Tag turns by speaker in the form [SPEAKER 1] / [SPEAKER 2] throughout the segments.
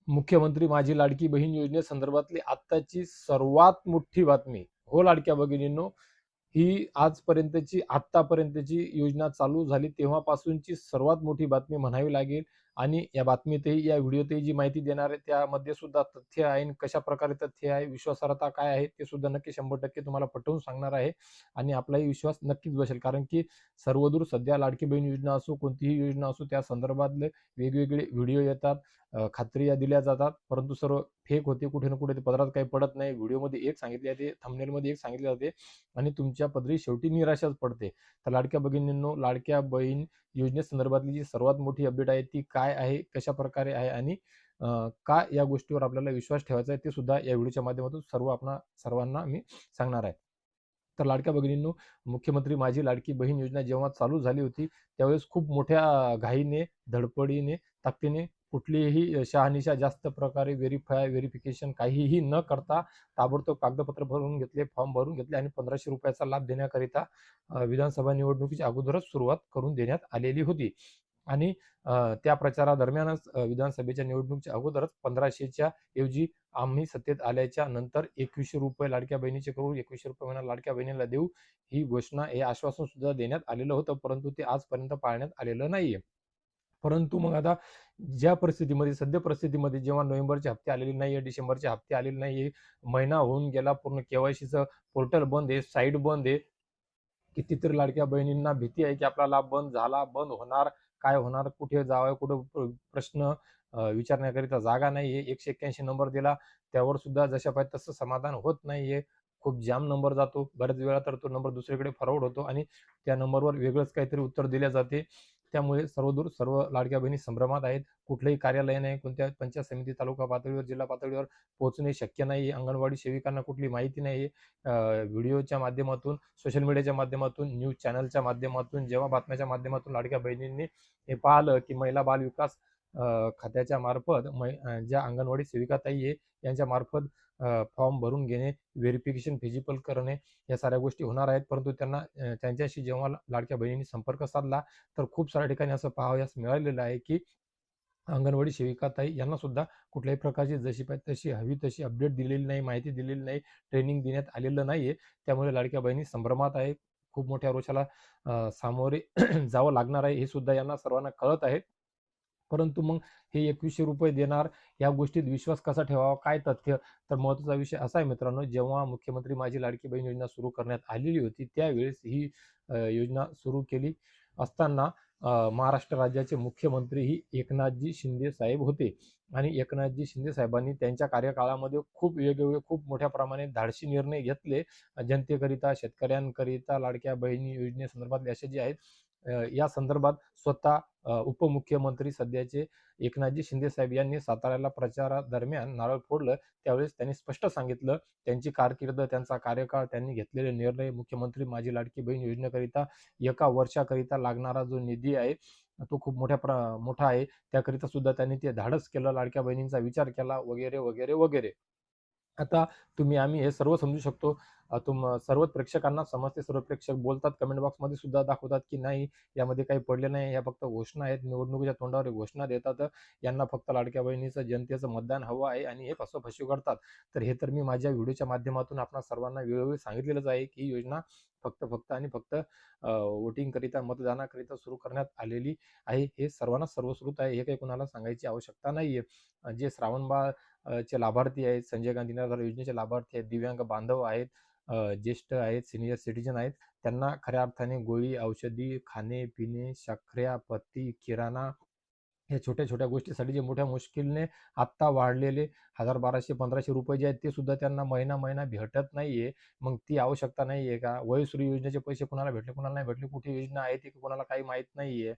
[SPEAKER 1] मुख्यमंत्री माझी लाडकी बहीण योजनेसंदर्भातली आत्ताची सर्वात मोठी बातमी. हो लाडक्या भगिनींनो, ही आत्तापर्यंतची योजना चालू झाली तेव्हापासूनची सर्वात मोठी बातमी म्हणावी लागेल. आणि या बातमीतही, या व्हिडिओतही जी माहिती देणार आहे त्यामध्ये सुद्धा तथ्य आहे आणि कशा प्रकारे तथ्य आहे, विश्वासार्हता काय आहे ते सुद्धा नक्की 100% तुम्हाला पटवून सांगणार आहे. आणि आपलाही विश्वास नक्कीच बसेल, कारण की सर्वदूर सध्या लाडकी बहीण योजना असो, कोणतीही योजना असो, त्या संदर्भातले वेगवेगळे व्हिडिओ येतात, खात्रीया दिल्या जातात, परंतु सर्व फेक होते. कुठे ना कुठे ते पदरात काही पडत नाही. व्हिडिओमध्ये एक सांगितले जाते, थंबनेलमध्ये एक सांगितले जाते आणि तुमच्या पदरी शेवटी निराशाच पडते. तर लाडक्या भगिनींनो, लाडक्या बहीण योजनेसंदर्भातली जी सर्वात मोठी अपडेट आहे ती काय आहे, कशा प्रकारे आहे आणि का या गोष्टीवर आपल्याला विश्वास ठेवायचा आहे ते सुद्धा या व्हिडिओच्या माध्यमातून सर्वांना मी सांगणार आहे. तर लाडक्या भगिनींनो, मुख्यमंत्री माझी लाडकी बहीण योजना जेव्हा चालू झाली होती त्यावेळेस खूप मोठ्या घाईने, धडपडीने, ताकदीने, कुठलीही शहानिशा जास्त प्रकारे व्हेरिफिकेशन काहीही न करता ताबडतोब कागदपत्र भरून घेतले, फॉर्म भरून घेतले आणि ₹1500 लाभ देण्याकरिता विधानसभा निवडणुकीच्या अगोदरच सुरुवात करून देण्यात आलेली होती. आणि त्या प्रचारादरम्यानच विधानसभेच्या निवडणुकीच्या अगोदरच 1500च्या ऐवजी आम्ही सत्तेत आल्याच्या नंतर ₹2100 लाडक्या बहिणीचे करू, ₹2100 महिना लाडक्या बहिणीला देऊ, ही घोषणा, हे आश्वासन सुद्धा देण्यात आलेलं होतं, परंतु ते आजपर्यंत पाळण्यात आलेलं नाहीये. परंतु मग आता सद्य परिस्थितीमध्ये जेव्हा नोव्हेंबरचे हप्ते आलेले नाहीये, डिसेंबरचे हप्ते आलेले नाहीये, महिना होऊन गेला, पूर्ण केवायसीचं पोर्टल बंद आहे, साईट बंद आहे. कितीतरी लाडक्या बहिणींना भीती आहे की आपला लाभ बंद झाला, बंद होणार, काय होणार, कुठे जावं, कुठं प्रश्न विचारण्याकरिता जागा नाहीये. 181 नंबर दिला, त्यावर सुद्धा जशा पाहिजे तसं समाधान होत नाहीये. खूप जाम नंबर जातो. बऱ्याच वेळा तर तो नंबर दुसरीकडे फॉरवर्ड होतो आणि त्या नंबरवर वेगळंच काहीतरी उत्तर दिले जाते. त्यामुळे सर्व लाडक्या बहिणी संभ्रमात आहेत. कुठलंही कार्यालय नाही, कोणत्या पंचायत समिती, तालुका पातळीवर, जिल्हा पातळीवर पोहोचणे शक्य नाहीये. अंगणवाडी सेविकांना कुठली माहिती नाहीये. व्हिडिओच्या माध्यमातून, सोशल मीडियाच्या माध्यमातून, न्यूज चॅनलच्या माध्यमातून, जेव्हा बातम्याच्या माध्यमातून लाडक्या बहिणींनी हे पाहिलं की महिला बाल विकास खात्याच्या मार्फत ज्या अंगणवाडी सेविका ताई आहे यांच्या मार्फत फॉर्म भरून घेणे, व्हेरिफिकेशन फिजिबल करणे, या साऱ्या गोष्टी होणार आहेत. परंतु त्यांच्याशी जेव्हा लाडक्या बहिणींनी संपर्क साधला तर खूप साऱ्या ठिकाणी असं पाहावयास मिळालेलं आहे की अंगणवाडी सेविका ताई यांना सुद्धा कुठल्याही प्रकारची जशी पाहिजे तशी हवी तशी अपडेट दिलेली नाही, माहिती दिलेली नाही, ट्रेनिंग देण्यात आलेलं नाहीये. त्यामुळे लाडक्या बहिणी संभ्रमात आहे. खूप मोठ्या रोषाला सामोरे जावं लागणार आहे, हे सुद्धा यांना सर्वांना कळत आहे. परंतु मग हे ₹2100 देणार, या गोष्टीत विश्वास कसा ठेवावा, काय तथ्य? तर महत्त्वाचा विषय असा आहे मित्रांनो, जेव्हा मुख्यमंत्री माझी लाडकी बहीण योजना सुरू करण्यात आलेली होती, त्यावेळेस ही योजना सुरू केली असताना महाराष्ट्र राज्याचे मुख्यमंत्री ही एकनाथजी शिंदे साहेब होते. आणि एकनाथजी शिंदे साहेबांनी त्यांच्या कार्यकाळामध्ये खूप वेगवेगळे, खूप मोठ्या प्रमाणात धाडसी निर्णय घेतले. जनतेकरिता, शेतकऱ्यांकरिता, लाडक्या बहिणी योजनेसंदर्भातले असे जे आहेत, या संदर्भात स्वतः उपमुख्यमंत्री सध्याचे एकनाथजी शिंदे साहेब यांनी साताऱ्याला प्रचारादरम्यान नारळ फोडलं. त्यावेळेस त्यांनी स्पष्ट सांगितलं, त्यांची कारकीर्द, त्यांचा कार्यकाळ, त्यांनी घेतलेले निर्णय, मुख्यमंत्री माझी लाडकी बहीण योजनेकरिता 1 वर्षाकरिता लागणारा जो निधी आहे तो खूप मोठा आहे. त्याकरिता सुद्धा त्यांनी ते धाडस केलं, लाडक्या बहिणींचा विचार केला, वगैरे वगैरे वगैरे. आता आम्ही हे सर्व समजू शकतो. सर्वच प्रेक्षकांना समजते, सर्व प्रेक्षक बोलतात, कमेंट बॉक्समध्ये सुद्धा दाखवतात की नाही, यामध्ये काही पडले नाही, या फक्त घोषणा आहेत, निवडणुकीच्या तोंडावर घोषणा देतात, यांना फक्त लाडक्या बहिणीचं, जनतेचं मतदान हवं आहे आणि हे फसवेगिरी करतात. तर हे तर मी माझ्या व्हिडिओच्या माध्यमातून आपणा सर्वांना वेळोवेळी सांगितलेलंच आहे की ही योजना फक्त आणि फक्त वोटिंगकरिता, मतदानाकरिता सुरू करण्यात आलेली आहे. हे सर्वांना सर्वश्रुत आहे, हे काही कुणाला सांगायची आवश्यकता नाहीये. जे श्रावणबाळ चे लाभार्थी आहेत, संजय गांधी निराधार योजनेचे लाभार्थी आहेत, दिव्यांग बांधव आहेत, ज्येष्ठ आहेत, सिनियर सिटीजन आहेत, त्यांना खऱ्या अर्थाने गोळी, औषधी, खाणे-पिणे, साखऱ्या, पत्ती, किराणा, या छोट्या-छोट्या गोष्टीसाठी जे मोठ्या मुश्किलने आत्ता वाढलेले 1000, 1200, 1500 रुपये जे आहेत ते सुद्धा त्यांना महिना भेटत नाहीये. मग ती आवश्यकता नाहीये का? वयोश्री योजनेचे पैसे कुणाला भेटले, कुणाला नाही भेटले, कुठे योजना आहे ती कुणाला काही माहीत नाहीये.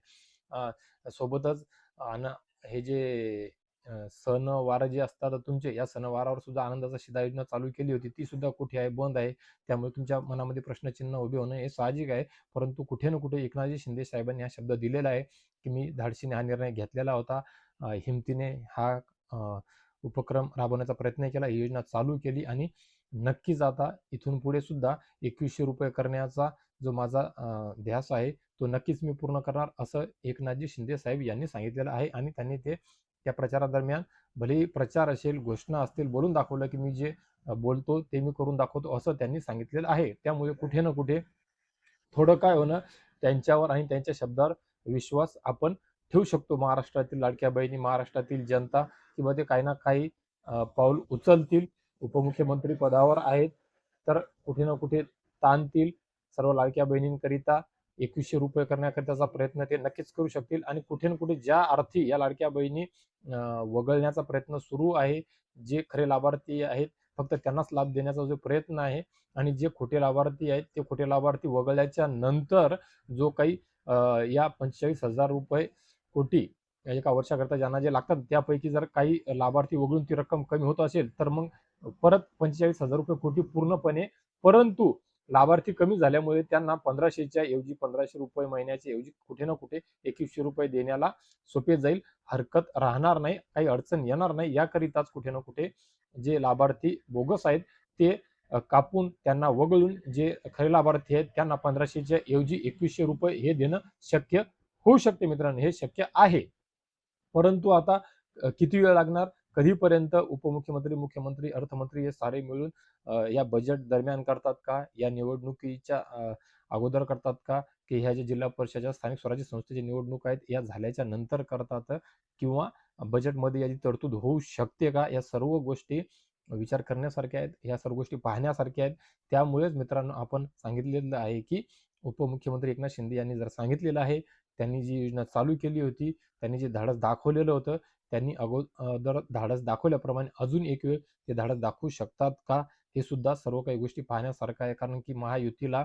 [SPEAKER 1] सोबतच हे जे सणवार जे असतात तुमचे, या सणवारावर सुद्धा आनंदाचा शिधा योजना चालू केली होती, ती सुद्धा कुठे आहे? बंद आहे. त्यामुळे तुमच्या मनामध्ये प्रश्नचिन्ह उभे होणं हे साहजिक आहे. परंतु कुठे ना कुठे एकनाथजी शिंदे साहेबांनी हा शब्द दिलेला आहे की मी धाडसीने हा निर्णय घेतलेला होता. हिमतीने हा उपक्रम राबवण्याचा प्रयत्न केला, ही योजना चालू केली आणि नक्कीच आता इथून पुढे सुद्धा ₹2100 करण्याचा जो माझा ध्यास आहे तो नक्कीच मी पूर्ण करणार, असं एकनाथजी शिंदे साहेब यांनी सांगितलेलं आहे आणि त्यांनी ते त्या प्रचारादरम्यान भलेही प्रचार असेल, घोषणा असतील, बोलून दाखवलं की मी जे बोलतो ते मी करून दाखवतो असं त्यांनी सांगितलेलं आहे. त्यामुळे कुठे ना कुठे थोडं काय होणं त्यांच्यावर आणि त्यांच्या शब्दावर विश्वास आपण ठेवू शकतो. महाराष्ट्रातील लाडक्या बहिणी, महाराष्ट्रातील जनता किंवा ते काही ना काही पाऊल उचलतील. उपमुख्यमंत्री पदावर आहेत तर कुठे ना कुठे ताणतील. सर्व लाडक्या बहिणींकरिता 2100 रुपये करण्याकरिताचा प्रयत्न ते नक्कीच करू शकतील आणि कुठे ना कुठे ज्या अर्थी या लाडक्या बहिणी वगळण्याचा प्रयत्न सुरू आहे, जे खरे लाभार्थी आहेत फक्त त्यांनाच लाभ देण्याचा जो प्रयत्न आहे आणि जे खोटे लाभार्थी आहेत ते खोटे लाभार्थी वगळल्याच्या नंतर जो काही या 45,000 रुपये कोटी एका वर्षाकरता ज्यांना जे लागतात त्यापैकी जर काही लाभार्थी वगळून ती रक्कम कमी होत असेल तर मग परत 45,000 रुपये कोटी पूर्णपणे, परंतु लाभार्थी कमी झाल्यामुळे त्यांना 1500च्या ऐवजी 1500 रुपये महिन्याच्या ऐवजी कुठे ना कुठे 2100 रुपये देण्याला सोपे जाईल. हरकत राहणार नाही, काही अडचण येणार नाही. याकरिताच कुठे ना कुठे जे लाभार्थी बोगस आहेत ते कापून त्यांना वगळून जे खरे लाभार्थी आहेत त्यांना 1500च्या ऐवजी 2100 रुपये हे देणं शक्य होऊ शकते. मित्रांनो, हे शक्य आहे. परंतु आता किती वेळ लागणार, कधीपर्यंत उपमुख्यमंत्री, मुख्यमंत्री, अर्थमंत्री हे सारे मिळून या बजेट दरम्यान करतात का, या निवडणुकीच्या अगोदर करतात का, की ह्या ज्या जिल्हा परिषदेच्या स्थानिक स्वराज्य संस्थेच्या निवडणूक आहेत या झाल्याच्या नंतर करतात, किंवा बजेटमध्ये याची तरतूद होऊ शकते का, या सर्व गोष्टी विचार करण्यासारख्या आहेत, या सर्व गोष्टी पाहण्यासारख्या आहेत. त्यामुळेच मित्रांनो आपण सांगितलेलं आहे की उपमुख्यमंत्री एकनाथ शिंदे यांनी जर सांगितलेलं आहे, त्यांनी जी योजना चालू केली होती, त्यांनी जे धाडस दाखवलेलं होतं, त्यांनी अगोदर धाडस दाखवल्याप्रमाणे अजून एक वेळ ते धाडस दाखवू शकतात का, हे सुद्धा सर्व काही गोष्टी पाहण्यासारखं आहे. कारण की महायुतीला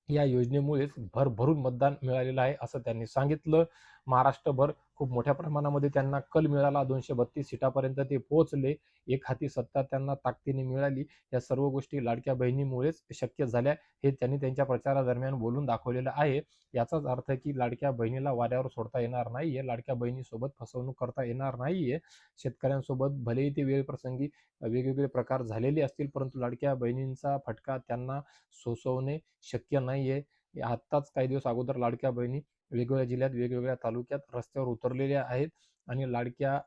[SPEAKER 1] या योजनेमुळेच भरभरून मतदान मिळालेलं आहे असं त्यांनी सांगितलं. महाराष्ट्रभर खूप मोठ्या प्रमाणामध्ये त्यांना कल मिळाला. 232 सीटापर्यंत ते पोहोचले. एक हाती सत्ता त्यांना ताकदीने मिळाली. या सर्व गोष्टी लाडक्या बहिणीमुळेच शक्य झाल्या, हे त्यांनी त्यांच्या प्रचारादरम्यान बोलून दाखवलेलं आहे. याचाच अर्थ की लाडक्या बहिणीला वाऱ्यावर सोडता येणार नाहीये, लाडक्या बहिणीसोबत फसवणूक करता येणार नाहीये. शेतकऱ्यांसोबत भलेही ते वेळप्रसंगी वेगवेगळे प्रकार झालेले असतील, परंतु लाडक्या बहिणींचा फटका त्यांना सोसवणे शक्य नाहीये. आत्ताच काही दिवस अगोदर लाडक्या बहिणी वेगवेगळ्या जिल्ह्यात, वेगवेगळ्या तालुक्यात रस्त्यावर उतरलेल्या आहेत आणि लाडक्या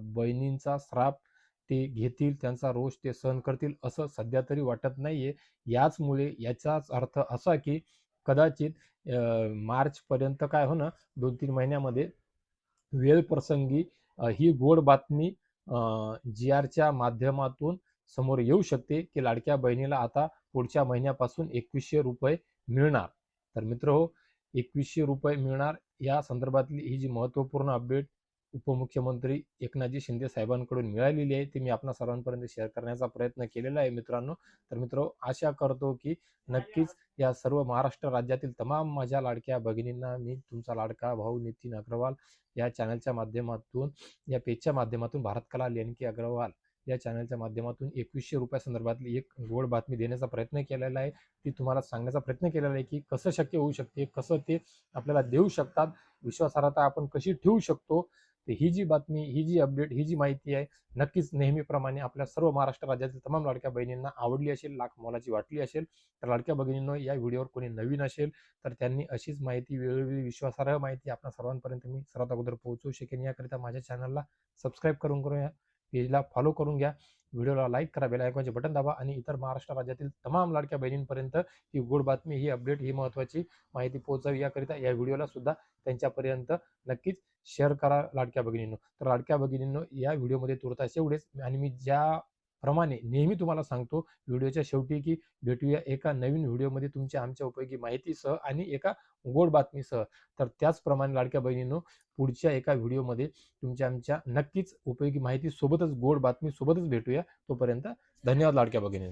[SPEAKER 1] बहिणींचा श्राप ते घेतील, त्यांचा रोष ते सहन करतील असं सध्या तरी वाटत नाहीये. याचमुळे याचाच अर्थ असा की कदाचित मार्चपर्यंत काय होणं, 2-3 महिन्यामध्ये वेळ प्रसंगी ही गोड बातमी जी आरच्या माध्यमातून समोर येऊ शकते की लाडक्या बहिणीला आता पुढच्या महिन्यापासून 2100 रुपये मिळणार. तर मित्रहो, 2100 रुपये मिळणार या संदर्भातली ही जी महत्त्वपूर्ण अपडेट उपमुख्यमंत्री एकनाथजी शिंदे साहेबांकडून मिळालेली आहे, ती मी आपणा सर्वांपर्यंत शेअर करण्याचा प्रयत्न केलेला आहे मित्रांनो. तर मित्र, आशा करतो की नक्कीच या सर्व महाराष्ट्र राज्यातील तमाम माझ्या लाडक्या भगिनींना मी तुमचा लाडका भाऊ नितीन अग्रवाल या चॅनलच्या माध्यमातून, या पेजच्या माध्यमातून, भारत कला लेनकी अग्रवाल या चॅनलच्या माध्यमातून 2100 रुपया संदर्भातली एक गोड बातमी देण्याचा प्रयत्न केलेला आहे. ती तुम्हाला सांगण्याचा प्रयत्न केलेला आहे की कसं शक्य होऊ शकते, कसं ते आपल्याला देऊ शकतात, विश्वासार्हता आपण कशी ठेवू शकतो. तर ही जी बातमी, ही जी अपडेट, ही जी माहिती आहे नक्कीच नेहमीप्रमाणे आपल्या सर्व महाराष्ट्र राज्यातील तमाम लाडक्या बहिणींना आवडली असेल, लाख मोलाची वाटली असेल. तर लाडक्या भगिनींनो, या व्हिडिओवर कोणी नवीन असेल तर त्यांनी अशीच माहिती, वेळोवेळी विश्वासार्ह माहिती आपल्या सर्वांपर्यंत मी सर्वात अगोदर पोहोचवू शकेन. याकरिता माझ्या चॅनलला सबस्क्राईब करून घ्या, पेजला फॉलो करून घ्या, व्हिडिओला लाईक करा, बेल आयकॉनचे बटन दाबा आणि इतर महाराष्ट्र राज्यातील तमाम लाडक्या बहिणींपर्यंत ही गोड बातमी, ही अपडेट, ही महत्त्वाची माहिती पोहोचावी. याकरिता या व्हिडिओला सुद्धा त्यांच्यापर्यंत नक्कीच शेअर करा लाडक्या भगिनींनो. तर लाडक्या भगिनींनो, या व्हिडिओमध्ये तुर्तास एवढेच. आणि मी ज्याप्रमाणे नेहमी तुम्हाला सांगतो व्हिडिओच्या शेवटी की भेटूया एका नवीन व्हिडिओमध्ये तुमच्या आमच्या उपयोगी माहितीसह आणि एका गोड बातमीसह. तर त्याचप्रमाणे लाडक्या बहिणींनो, पुढच्या एका व्हिडिओमध्ये तुमच्या आमच्या नक्कीच उपयोगी माहिती सोबतच गोड बातमी सोबतच भेटूया. तोपर्यंत धन्यवाद लाडक्या भगिनींनो.